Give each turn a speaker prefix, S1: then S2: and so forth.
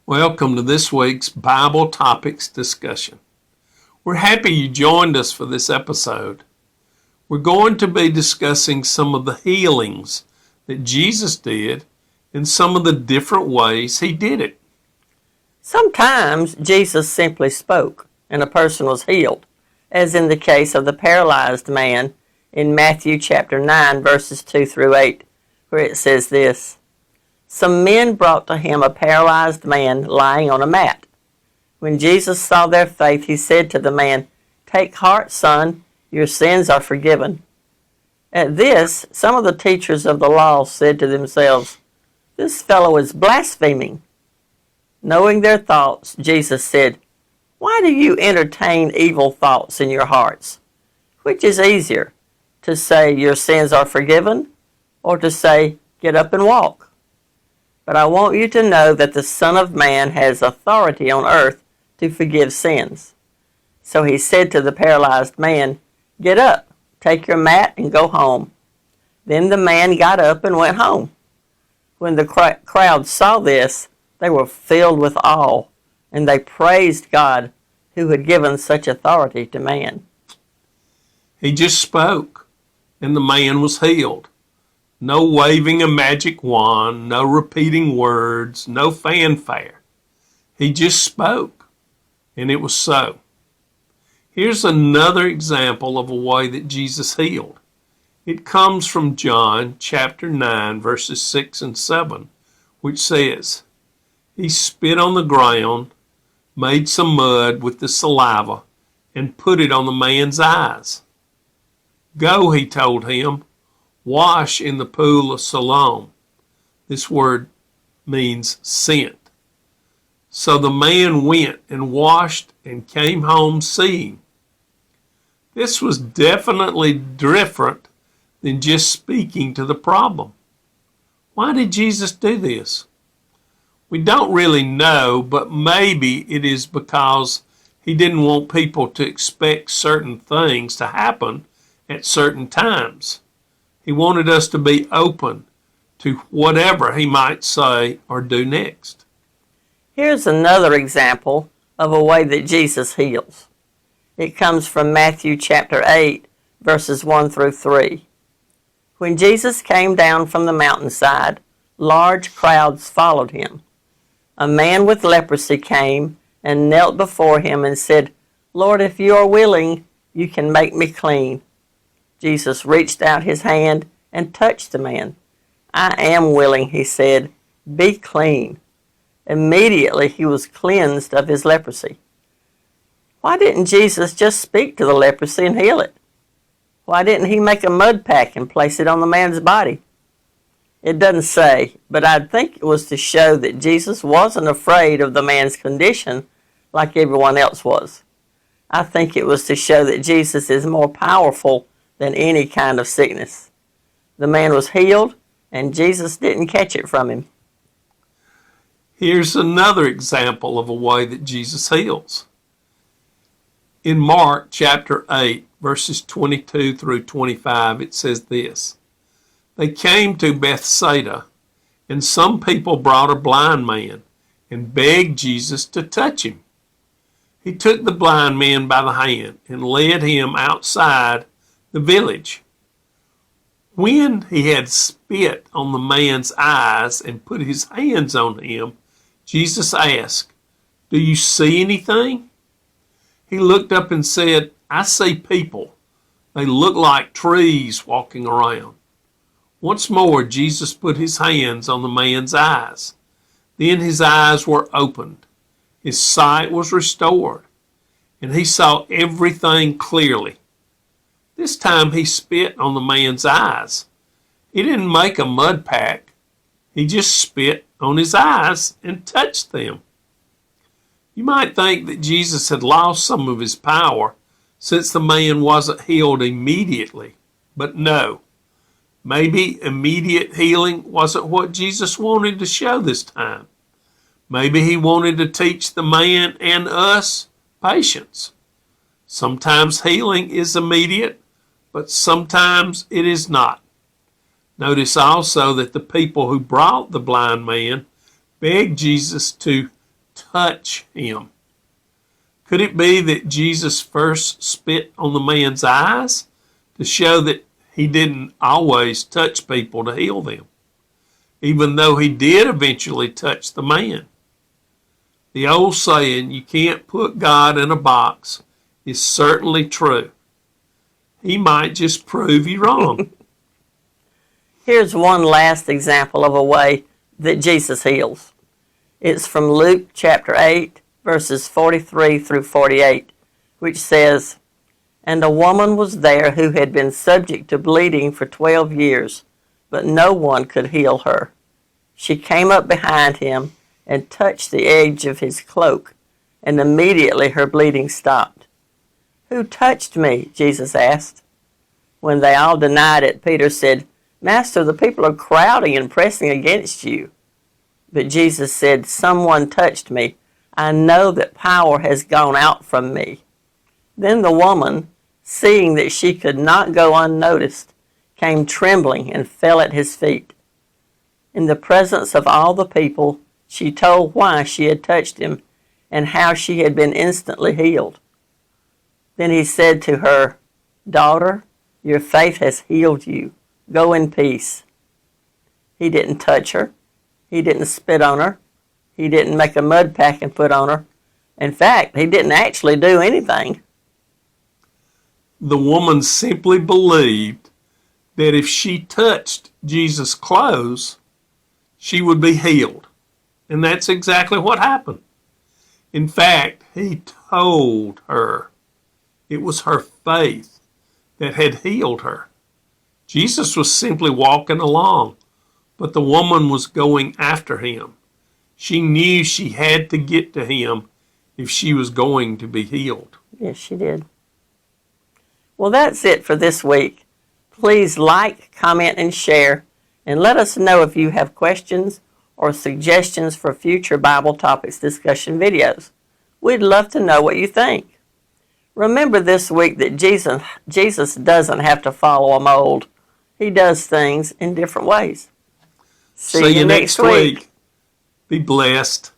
S1: Welcome to this week's Bible Topics discussion. We're happy you joined us for this episode. We're going to be discussing some of the healings that Jesus did and some of the different ways he did it.
S2: Sometimes Jesus simply spoke and a person was healed, as in the case of the paralyzed man in Matthew chapter 9, verses 2 through 8, where it says this: Some men brought to him a paralyzed man lying on a mat. When Jesus saw their faith, he said to the man, "Take heart, son, your sins are forgiven." At this, some of the teachers of the law said to themselves, "This fellow is blaspheming." Knowing their thoughts, Jesus said, "Why do you entertain evil thoughts in your hearts? Which is easier, to say your sins are forgiven, or to say, get up and walk? But I want you to know that the Son of Man has authority on earth to forgive sins." So he said to the paralyzed man, "Get up, take your mat, and go home." Then the man got up and went home. When the crowd saw this, they were filled with awe, and they praised God who had given such authority to man.
S1: He just spoke, and the man was healed. No waving a magic wand, no repeating words, no fanfare. He just spoke, and it was so. Here's another example of a way that Jesus healed. It comes from John chapter 9, verses 6 and 7, which says, He spit on the ground, made some mud with the saliva, and put it on the man's eyes. "Go," he told him, "wash in the pool of Siloam." This word means sent. So the man went and washed and came home seeing. This was definitely different than just speaking to the problem. Why did Jesus do this? We don't really know, but maybe it is because he didn't want people to expect certain things to happen at certain times. He wanted us to be open to whatever he might say or do next.
S2: Here's another example of a way that Jesus heals. It comes from Matthew chapter 8, verses 1 through 3. When Jesus came down from the mountainside, large crowds followed him. A man with leprosy came and knelt before him and said, "Lord, if you are willing, you can make me clean." Jesus reached out his hand and touched the man. "I am willing," he said. "Be clean." Immediately he was cleansed of his leprosy. Why didn't Jesus just speak to the leprosy and heal it? Why didn't he make a mud pack and place it on the man's body? It doesn't say, but I think it was to show that Jesus wasn't afraid of the man's condition like everyone else was. I think it was to show that Jesus is more powerful than any kind of sickness. The man was healed, and Jesus didn't catch it from him.
S1: Here's another example of a way that Jesus heals. In Mark chapter 8, verses 22 through 25, it says this: They came to Bethsaida, and some people brought a blind man and begged Jesus to touch him. He took the blind man by the hand and led him outside the village. When he had spit on the man's eyes and put his hands on him, Jesus asked, "Do you see anything?" He looked up and said, "I see people. They look like trees walking around." Once more, Jesus put his hands on the man's eyes. Then his eyes were opened. His sight was restored, and he saw everything clearly. This time he spit on the man's eyes. He didn't make a mud pack. He just spit on his eyes and touched them. You might think that Jesus had lost some of his power since the man wasn't healed immediately, but no. Maybe immediate healing wasn't what Jesus wanted to show this time. Maybe he wanted to teach the man and us patience. Sometimes healing is immediate, but sometimes it is not. Notice also that the people who brought the blind man begged Jesus to touch him. Could it be that Jesus first spit on the man's eyes to show that he didn't always touch people to heal them, even though he did eventually touch the man? The old saying, "You can't put God in a box," is certainly true. He might just prove you wrong.
S2: Here's one last example of a way that Jesus heals. It's from Luke chapter 8, verses 43 through 48, which says, "And a woman was there who had been subject to bleeding for 12 years, but no one could heal her. She came up behind him and touched the edge of his cloak, and immediately her bleeding stopped. 'Who touched me?' Jesus asked. When they all denied it, Peter said, 'Master, the people are crowding and pressing against you.' But Jesus said, 'Someone touched me. I know that power has gone out from me.' Then the woman, seeing that she could not go unnoticed, came trembling and fell at his feet. In the presence of all the people, she told why she had touched him and how she had been instantly healed. Then he said to her, 'Daughter, your faith has healed you. Go in peace.' He didn't touch her. He didn't spit on her. He didn't make a mud pack and put on her. In fact, he didn't actually do anything."
S1: The woman simply believed that if she touched Jesus' clothes, she would be healed. And that's exactly what happened. In fact, he told her it was her faith that had healed her. Jesus was simply walking along, but the woman was going after him. She knew she had to get to him if she was going to be healed.
S2: Yes, she did. Well, that's it for this week. Please like, comment, and share, and let us know if you have questions or suggestions for future Bible topics discussion videos. We'd love to know what you think. Remember this week that Jesus doesn't have to follow a mold. He does things in different ways.
S1: See you next week. Be blessed.